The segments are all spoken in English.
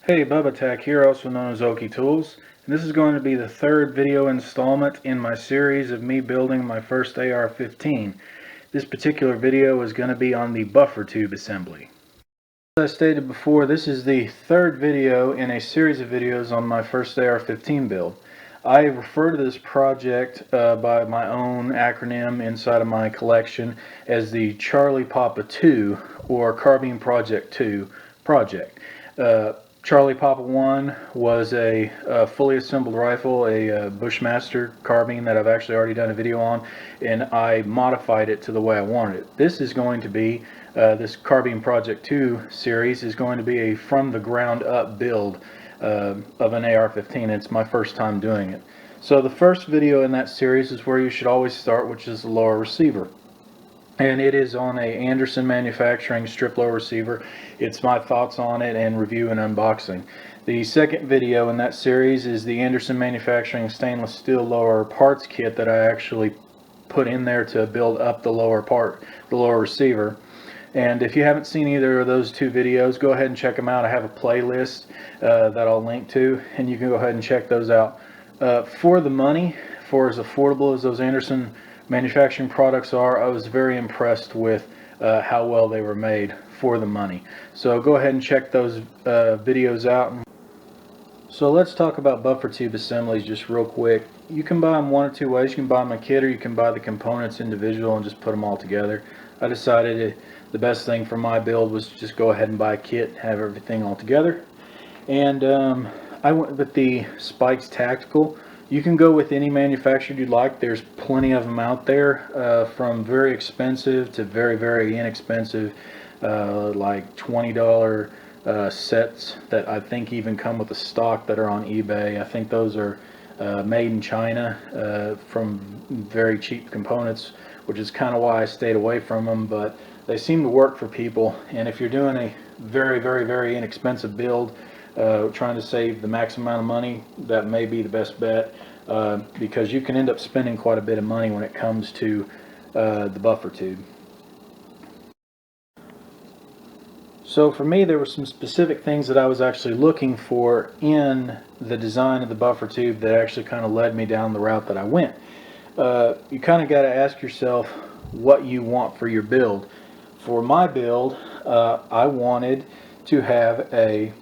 Hey, BubbaTac here, also known as OkieTools, and this is going to be the third video installment in my series of me building my first AR-15. This particular video is going to be on the buffer tube assembly. As I stated before, this is the third video in a series of videos on my first AR-15 build. I refer to this project by my own acronym inside of my collection as the Charlie Papa 2 or Carbine Project 2 project. Charlie Papa 1 was a fully assembled rifle, a Bushmaster carbine that I've actually already done a video on, and I modified it to the way I wanted it. This is going to be, this Carbine Project 2 series is going to be a from the ground up build of an AR-15. It's my first time doing it. So the first video in that series is where you should always start, which is the lower receiver. And it is on a Anderson Manufacturing strip lower receiver. It's my thoughts on it and review and unboxing. The second video in that series is the Anderson Manufacturing stainless steel lower parts kit that I actually put in there to build up the lower receiver. And if you haven't seen either of those two videos, go ahead and check them out. I have a playlist that I'll link to, and you can go ahead and check those out. For the money, for as affordable as those Anderson manufacturing products are, I was very impressed with how well they were made for the money. So go ahead and check those videos out. So let's talk about buffer tube assemblies just real quick. You can buy them one or two ways. You can buy them a kit, or you can buy the components individual and just put them all together. I decided the best thing for my build was to just go ahead and buy a kit and have everything all together. And I went with the Spikes Tactical. You can go with any manufacturer you'd like. There's plenty of them out there, from very expensive to very, very inexpensive, like $20 sets that I think even come with a stock that are on eBay. I think those are made in China from very cheap components, which is kind of why I stayed away from them, but they seem to work for people. And if you're doing a very, very, very inexpensive build, trying to save the maximum amount of money, that may be the best bet, because you can end up spending quite a bit of money when it comes to the buffer tube. So for me, there were some specific things that I was actually looking for in the design of the buffer tube that actually kind of led me down the route that I went. You kind of got to ask yourself what you want for your build. For my build, I wanted to have a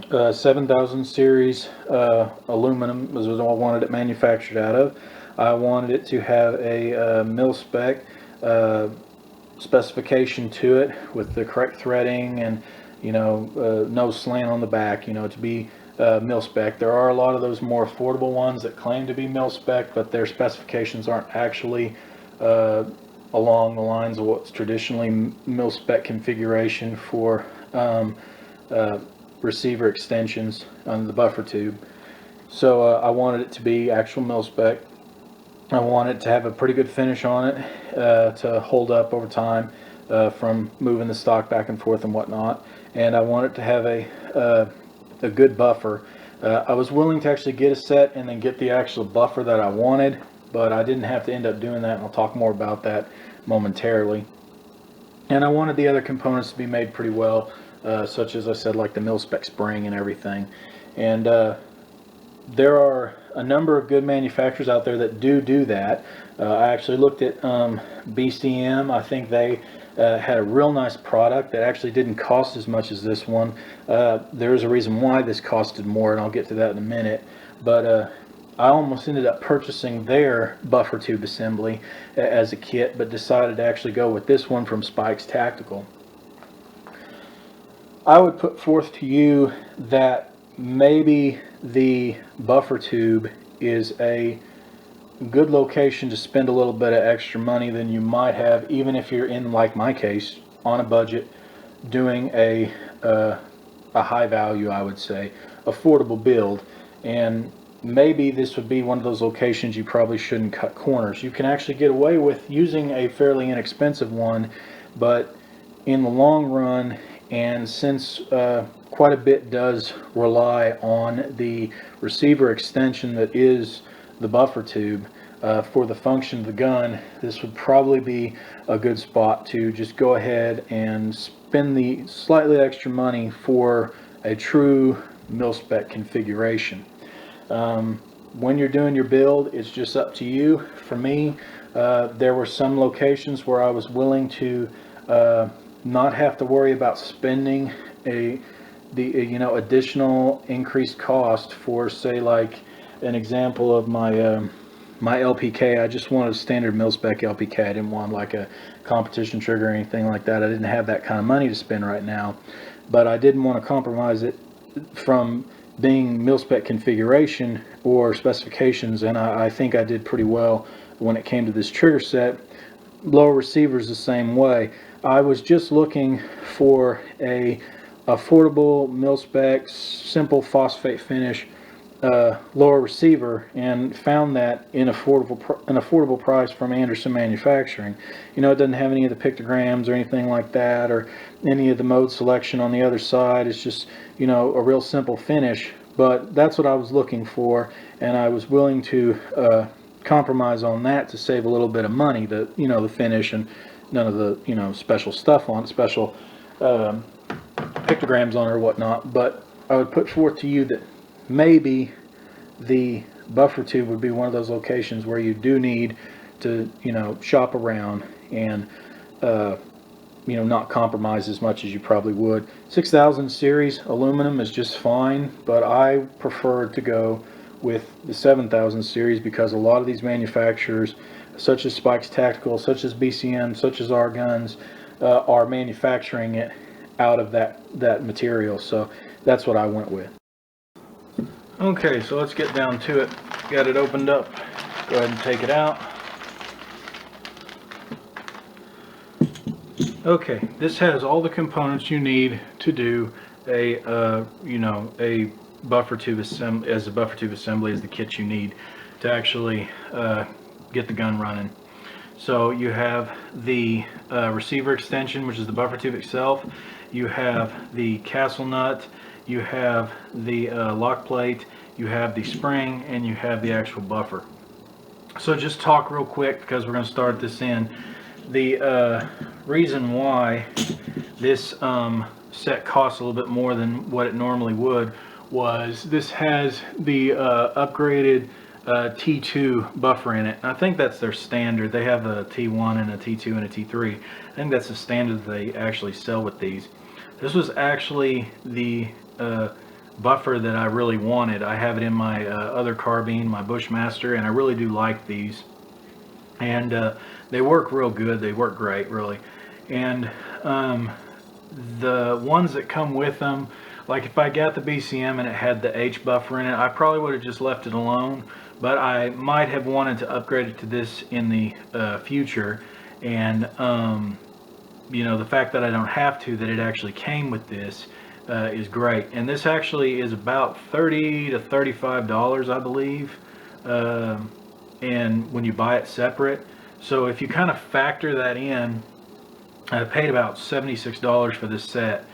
7000 series aluminum was what I wanted it manufactured out of. I wanted it to have a mil-spec specification to it with the correct threading and, you know, no slant on the back, you know, to be mil-spec. There are a lot of those more affordable ones that claim to be mil-spec, but their specifications aren't actually along the lines of what's traditionally mil-spec configuration for receiver extensions on the buffer tube. So I wanted it to be actual mil-spec. I wanted it to have a pretty good finish on it to hold up over time from moving the stock back and forth and whatnot. And I wanted it to have a good buffer. I was willing to actually get a set and then get the actual buffer that I wanted, but I didn't have to end up doing that, and I'll talk more about that momentarily. And I wanted the other components to be made pretty well, such as I said, like the mil-spec spring and everything. And there are a number of good manufacturers out there that do that. I actually looked at BCM. I think they had a real nice product that actually didn't cost as much as this one. There's a reason why this costed more, and I'll get to that in a minute. But I almost ended up purchasing their buffer tube assembly as a kit, but decided to actually go with this one from Spikes Tactical. I would put forth to you that maybe the buffer tube is a good location to spend a little bit of extra money than you might have, even if you're in, like my case, on a budget, doing a high value, I would say, affordable build. And maybe this would be one of those locations you probably shouldn't cut corners. You can actually get away with using a fairly inexpensive one, but in the long run, and since quite a bit does rely on the receiver extension that is the buffer tube for the function of the gun, this would probably be a good spot to just go ahead and spend the slightly extra money for a true mil-spec configuration. When you're doing your build, it's just up to you. For me, there were some locations where I was willing to not have to worry about spending the additional increased cost for, say, like an example of my my LPK. I just wanted a standard mil-spec LPK. I didn't want like a competition trigger or anything like that. I didn't have that kind of money to spend right now, but I didn't want to compromise it from being mil-spec configuration or specifications, and I think I did pretty well when it came to this trigger set. Lower receivers the same way. I was just looking for a affordable mil-spec, simple phosphate finish lower receiver, and found that in an affordable price from Anderson Manufacturing. You know, it doesn't have any of the pictograms or anything like that, or any of the mode selection on the other side. It's just, you know, a real simple finish. But that's what I was looking for, and I was willing to compromise on that to save a little bit of money. The finish and none of the special stuff on it, special pictograms on it or whatnot. But I would put forth to you that maybe the buffer tube would be one of those locations where you do need to, shop around and, not compromise as much as you probably would. 6000 series aluminum is just fine, but I prefer to go with the 7000 series because a lot of these manufacturers, such as Spikes Tactical, such as BCM, such as our guns, are manufacturing it out of that material. So that's what I went with. Okay, so let's get down to it. Got it opened up. Go ahead and take it out. Okay, this has all the components you need to do a buffer tube assembly. As a buffer tube assembly is the kit you need to actually get the gun running. So you have the receiver extension, which is the buffer tube itself. You have the castle nut. You have the lock plate, you have the spring, and you have the actual buffer. So just talk real quick because we're going to start this in. The reason why this set costs a little bit more than what it normally would was this has the upgraded T2 buffer in it. I think that's their standard. They have a T1 and a T2 and a T3. I think that's the standard that they actually sell with these. This was actually the buffer that I really wanted. I have it in my other carbine, my Bushmaster, and I really do like these. And they work real good. They work great, really. And the ones that come with them, like if I got the BCM and it had the H buffer in it, I probably would have just left it alone. But I might have wanted to upgrade it to this in the future. And the fact that I don't have to, that it actually came with this, is great. And this actually is about $30 to $35, I believe, and when you buy it separate. So if you kind of factor that in, I paid about $76 for this set.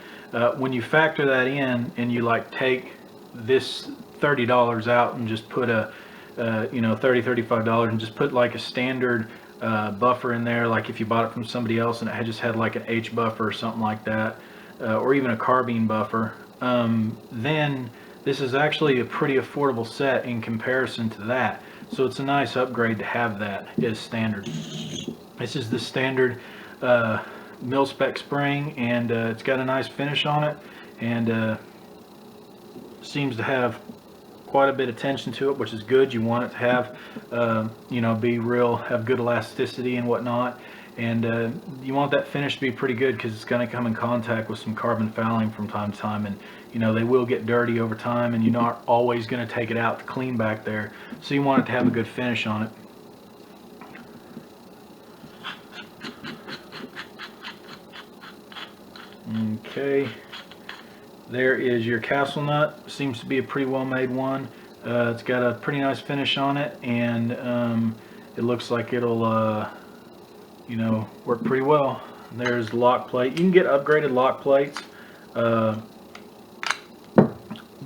When you factor that in and you like take this $30 out and just put a $35 and just put like a standard buffer in there, like if you bought it from somebody else and it just had like an H buffer or something like that, or even a carbine buffer, then this is actually a pretty affordable set in comparison to that. So it's a nice upgrade to have that as standard. This is the standard mil-spec spring, and it's got a nice finish on it, and seems to have quite a bit of tension to it, which is good. You want it to have be real, have good elasticity and whatnot. And you want that finish to be pretty good because it's going to come in contact with some carbon fouling from time to time, and they will get dirty over time, and you're not always going to take it out to clean back there. So you want it to have a good finish on it. Okay, there is your castle nut. Seems to be a pretty well made one. It's got a pretty nice finish on it, and it looks like it'll work pretty well. There's the lock plate. You can get upgraded lock plates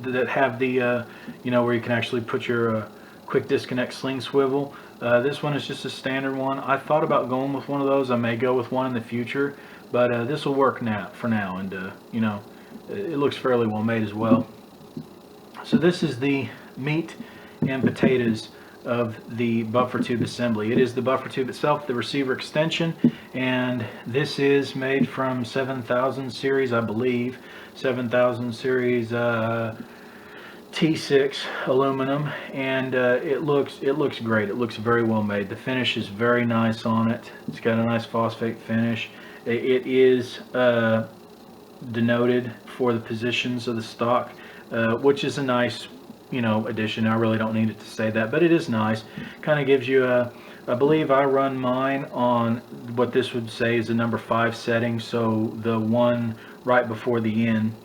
that have the where you can actually put your quick disconnect sling swivel. This one is just a standard one. I thought about going with one of those. I may go with one in the future, but this will work now for now. And it looks fairly well made as well. So this is the meat and potatoes of the buffer tube assembly. It is the buffer tube itself, the receiver extension, and this is made from 7000 series, I believe, 7000 series T6 aluminum, and it looks great. It looks very well made. The finish is very nice on it. It's got a nice phosphate finish. It is denoted for the positions of the stock, which is a nice, addition. I really don't need it to say that, but it is nice. Kind of gives you a, I believe I run mine on what this would say is a number 5 setting, so the one right before the N,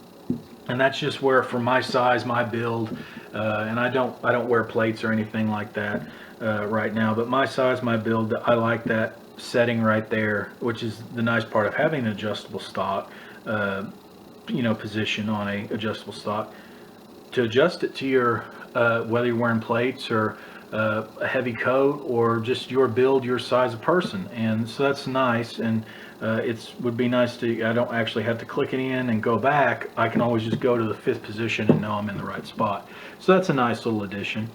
and that's just where, for my size, my build, and I don't wear plates or anything like that right now, but my size, my build, I like that setting right there, which is the nice part of having an adjustable stock, position on a adjustable stock, to adjust it to your whether you're wearing plates or a heavy coat or just your build, your size of person. And so that's nice, and it would be nice to, I don't actually have to click it in and go back. I can always just go to the 5th position and know I'm in the right spot. So that's a nice little addition.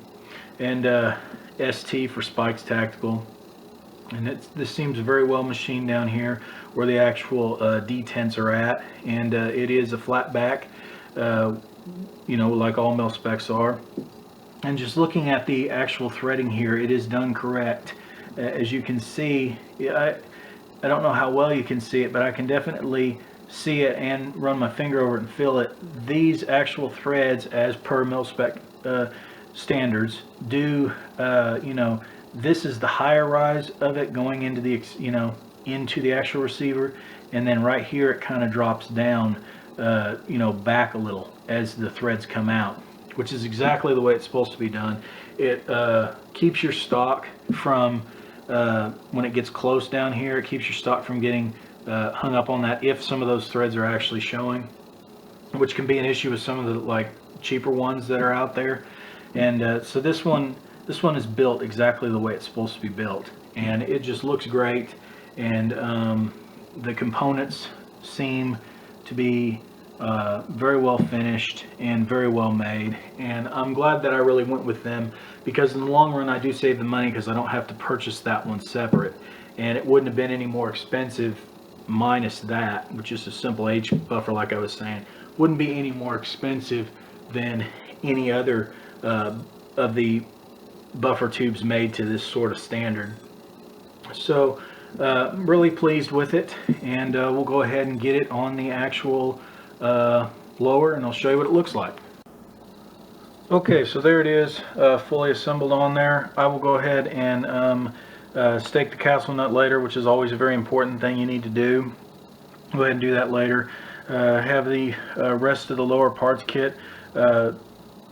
And ST for Spikes Tactical, and this seems very well machined down here where the actual detents are at, and it is a flat back, like all mil specs are. And just looking at the actual threading here, it is done correct. As you can see, I don't know how well you can see it, but I can definitely see it and run my finger over it and feel it. These actual threads, as per mil spec standards, do, this is the higher rise of it going into the, into the actual receiver, and then right here it kind of drops down, back a little as the threads come out, which is exactly the way it's supposed to be done. It keeps your stock from, when it gets close down here, it keeps your stock from getting hung up on that if some of those threads are actually showing, which can be an issue with some of the cheaper ones that are out there. And so this one is built exactly the way it's supposed to be built, and it just looks great. And the components seem to be very well finished and very well made, and I'm glad that I really went with them, because in the long run I do save the money because I don't have to purchase that one separate, and it wouldn't have been any more expensive minus that, which is a simple H buffer, like I was saying, wouldn't be any more expensive than any other of the buffer tubes made to this sort of standard. So really pleased with it, and we'll go ahead and get it on the actual blower, and I'll show you what it looks like. Okay, so there it is, fully assembled on there. I will go ahead and stake the castle nut later, which is always a very important thing you need to do. Go ahead and do that later. Have the rest of the lower parts kit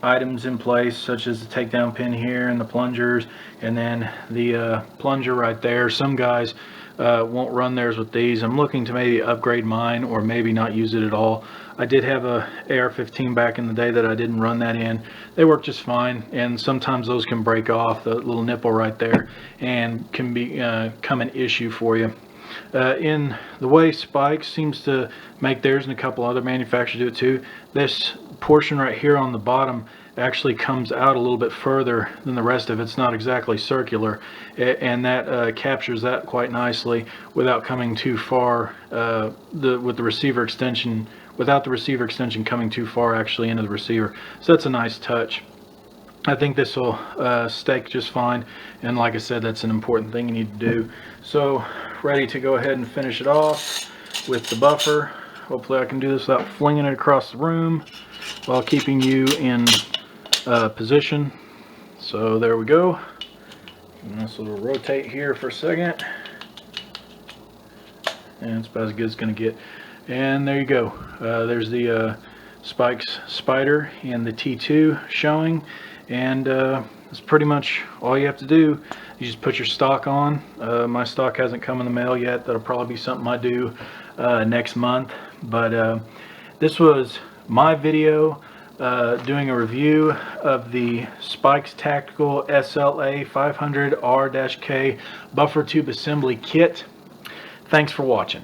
items in place, such as the takedown pin here and the plungers, and then the plunger right there. Some guys won't run theirs with these. I'm looking to maybe upgrade mine, or maybe not use it at all. I did have a AR-15 back in the day that I didn't run that in. They work just fine, and sometimes those can break off, the little nipple right there, and can become an issue for you. In the way Spikes seems to make theirs, and a couple other manufacturers do it too, this portion right here on the bottom actually comes out a little bit further than the rest of it. It's not exactly circular, and that captures that quite nicely without coming too far, with the receiver extension, without the receiver extension coming too far actually into the receiver. So that's a nice touch. I think this will stake just fine, and like I said, that's an important thing you need to do. So ready to go ahead and finish it off with the buffer. Hopefully I can do this without flinging it across the room while keeping you in position. So there we go. And this will rotate here for a second, and it's about as good as it's going to get. And there you go. There's the Spikes Spider and the T2 showing, and that's pretty much all you have to do. You just put your stock on. My stock hasn't come in the mail yet. That'll probably be something I do next month. But this was my video doing a review of the Spikes Tactical SLA 500R-K buffer tube assembly kit. Thanks for watching.